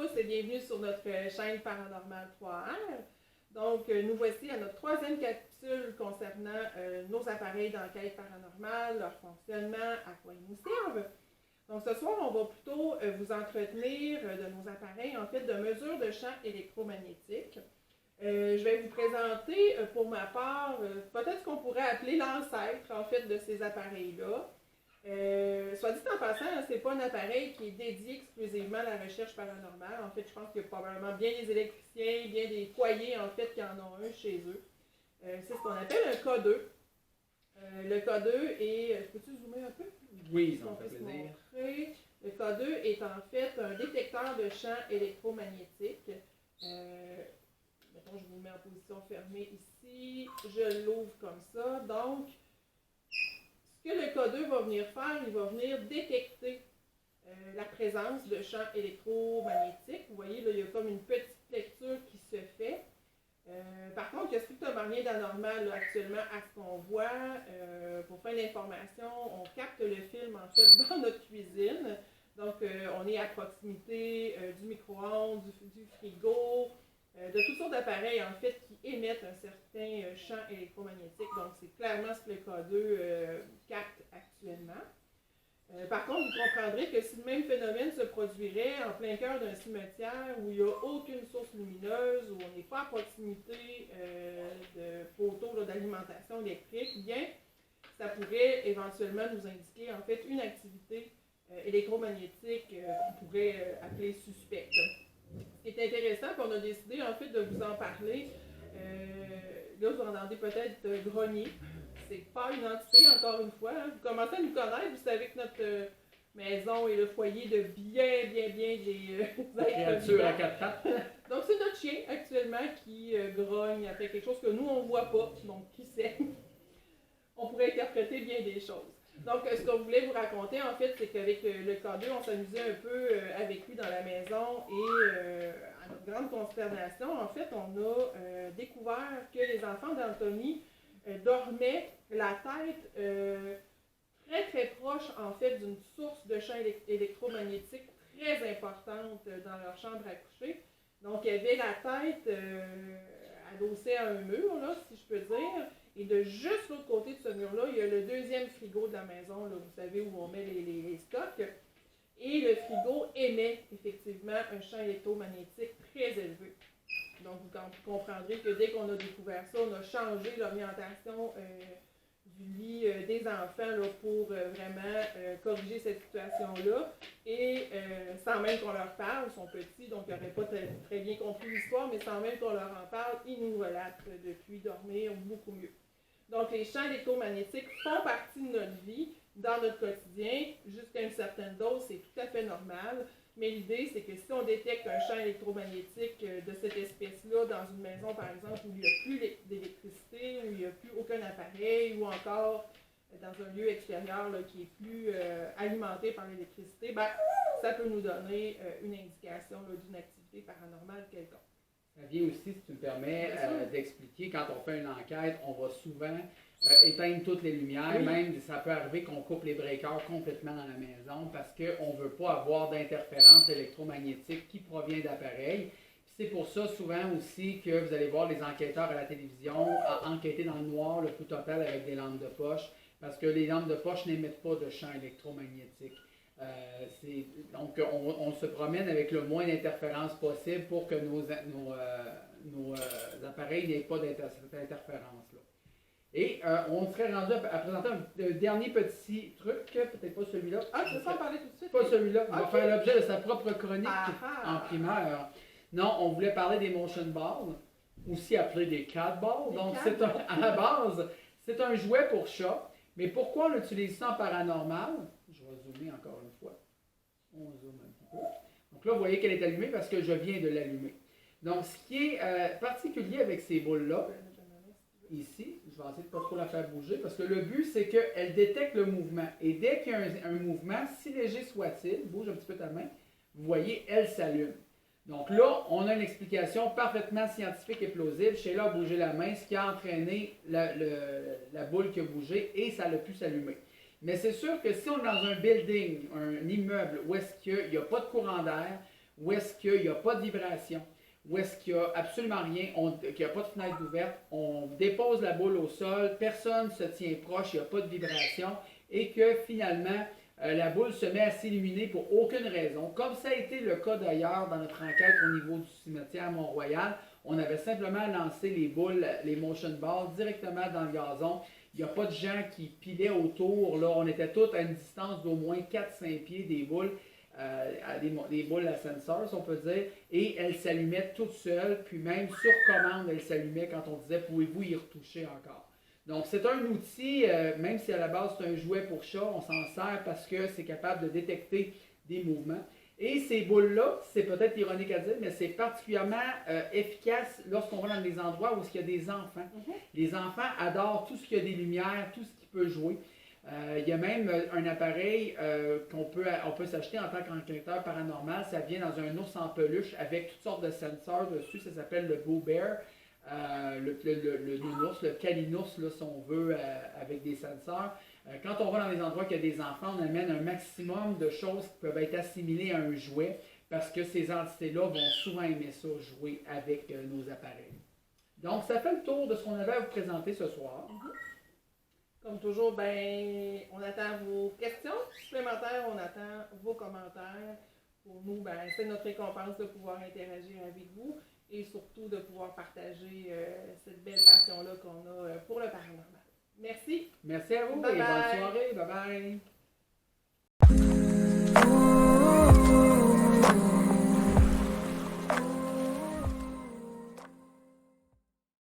tous et bienvenue sur notre chaîne Paranormal 3R. Donc, nous voici à notre troisième capsule concernant nos appareils d'enquête paranormale, leur fonctionnement, à quoi ils nous servent. Donc, ce soir, on va plutôt vous entretenir de nos appareils, en fait, de mesures de champ électromagnétique. Je vais vous présenter, pour ma part, peut-être ce qu'on pourrait appeler l'ancêtre, en fait, de ces appareils-là. Soit dit en passant, c'est pas un appareil qui est dédié exclusivement à la recherche paranormale. En fait, je pense qu'il y a probablement bien des électriciens, bien des foyers, en fait, qui en ont un chez eux. C'est ce qu'on appelle un K2. Le K2 est... Peux-tu zoomer un peu? Oui, ça me fait plaisir. Le K2 est en fait un détecteur de champs électromagnétiques. Mettons, je vous mets en position fermée ici. Je l'ouvre comme ça. Donc, ce que le K2 va venir faire, il va venir détecter la présence de champs électromagnétiques. Vous voyez, là, il y a comme une petite lecture qui se fait. Par contre, il n'y a strictement rien d'anormal actuellement à ce qu'on voit. Pour faire l'information, on capte le film en fait dans notre cuisine. Donc, on est à proximité du micro-ondes, du frigo, de toutes sortes d'appareils en fait qui émettent un certain champ électromagnétique. Donc, c'est clairement ce que le K2 capte actuellement. Par contre, vous comprendrez que si le même phénomène se produirait en plein cœur d'un cimetière où il n'y a aucune source lumineuse, où on n'est pas à proximité de poteaux d'alimentation électrique, bien, ça pourrait éventuellement nous indiquer en fait une activité électromagnétique qu'on pourrait appeler suspecte. Ce qui est intéressant, puis on a décidé en fait de vous en parler. Là, vous entendez peut-être grogner. C'est pas une entité, encore une fois. Hein. Vous commencez à nous connaître, vous savez que notre maison est le foyer de bien des créatures à quatre pattes. Donc, c'est notre chien actuellement qui grogne après quelque chose que nous, on ne voit pas. Donc, qui sait? On pourrait interpréter bien des choses. Donc, ce qu'on voulait vous raconter, en fait, c'est qu'avec le K2, on s'amusait un peu avec lui dans la maison et à notre grande consternation, en fait, on a découvert que les enfants d'Anthony dormaient la tête très proche, en fait, d'une source de champ électromagnétique très importante dans leur chambre à coucher. Donc, il y avait la tête adossée à un mur, là, si je peux dire. Et de juste l'autre côté de ce mur-là, il y a le deuxième frigo de la maison, là, vous savez, où on met les stocks. Et le frigo émet effectivement un champ électromagnétique très élevé. Donc, vous comprendrez que dès qu'on a découvert ça, on a changé l'orientation du lit des enfants là, pour vraiment corriger cette situation-là. Et sans même qu'on leur parle, ils sont petits, donc ils n'auraient pas très bien compris l'histoire, mais sans même qu'on leur en parle, ils nous relatent depuis dormir beaucoup mieux. Donc, les champs électromagnétiques font partie de notre vie, dans notre quotidien, jusqu'à une certaine dose, c'est tout à fait normal. Mais l'idée, c'est que si on détecte un champ électromagnétique de cette espèce-là dans une maison, par exemple, où il n'y a plus d'électricité, où il n'y a plus aucun appareil, ou encore dans un lieu extérieur là, qui est plus alimenté par l'électricité, ben, ça peut nous donner une indication d'une activité paranormale quelconque. Ça vient aussi, si tu me permets, d'expliquer, quand on fait une enquête, on va souvent éteindre toutes les lumières, oui. Même ça peut arriver qu'on coupe les breakers complètement dans la maison parce qu'on ne veut pas avoir d'interférence électromagnétique qui provient d'appareils. C'est pour ça souvent aussi que vous allez voir les enquêteurs à la télévision enquêter dans le noir le plus total avec des lampes de poche parce que les lampes de poche n'émettent pas de champ électromagnétique. Donc, on se promène avec le moins d'interférences possible pour que nos appareils n'aient pas cette interférence-là. Et on serait rendu à présenter un dernier petit truc, peut-être pas celui-là. Ah, je veux pas en parler tout de suite. Pas celui-là. Il va faire l'objet de sa propre chronique en primeur. Non, on voulait parler des motion balls, aussi appelés des cat balls. Donc, à la base, c'est un jouet pour chat. Mais pourquoi on utilise ça en paranormal? Je vais zoomer encore une fois. On zoome un petit peu. Donc là, vous voyez qu'elle est allumée parce que je viens de l'allumer. Donc, ce qui est particulier avec ces boules-là, ici, je vais essayer de ne pas trop la faire bouger parce que le but, c'est qu'elle détecte le mouvement. Et dès qu'il y a un mouvement, si léger soit-il, bouge un petit peu ta main, vous voyez, elle s'allume. Donc là, on a une explication parfaitement scientifique et plausible. Sheila a bougé la main, ce qui a entraîné la boule qui a bougé et ça a pu s'allumer. Mais c'est sûr que si on est dans un building, un immeuble, où est-ce qu'il n'y a pas de courant d'air, où est-ce qu'il n'y a pas de vibration, où est-ce qu'il n'y a absolument rien, qu'il n'y a pas de fenêtre ouverte, on dépose la boule au sol, personne ne se tient proche, il n'y a pas de vibration, et que finalement, la boule se met à s'illuminer pour aucune raison, comme ça a été le cas d'ailleurs dans notre enquête au niveau du cimetière Mont-Royal. On avait simplement lancé les boules, les motion balls, directement dans le gazon. Il n'y a pas de gens qui pilaient autour. Là, on était tous à une distance d'au moins 4-5 pieds des boules, des boules à sensor, si on peut dire, et elles s'allumaient toutes seules, puis même sur commande, elles s'allumaient quand on disait « Pouvez-vous y retoucher encore ?» Donc, c'est un outil, même si à la base c'est un jouet pour chat, on s'en sert parce que c'est capable de détecter des mouvements. Et ces boules-là, c'est peut-être ironique à dire, mais c'est particulièrement efficace lorsqu'on va dans des endroits où il y a des enfants. Les enfants adorent tout ce qui a des lumières, tout ce qui peut jouer. Il y a même un appareil on peut s'acheter en tant qu'enquêteur paranormal. Ça vient dans un ours en peluche avec toutes sortes de sensors dessus. Ça s'appelle le Boo Bear. Le nounours, le calinours, là, si on veut, avec des sensors. Quand on va dans des endroits où il y a des enfants, on amène un maximum de choses qui peuvent être assimilées à un jouet parce que ces entités-là vont souvent aimer ça, jouer avec nos appareils. Donc, ça fait le tour de ce qu'on avait à vous présenter ce soir. Comme toujours, ben, on attend vos questions supplémentaires, on attend vos commentaires. Pour nous, ben, c'est notre récompense de pouvoir interagir avec vous et surtout de pouvoir partager cette belle passion-là qu'on a pour le paranormal. Merci. Merci à vous Bye et bye. bonne soirée. Bye bye.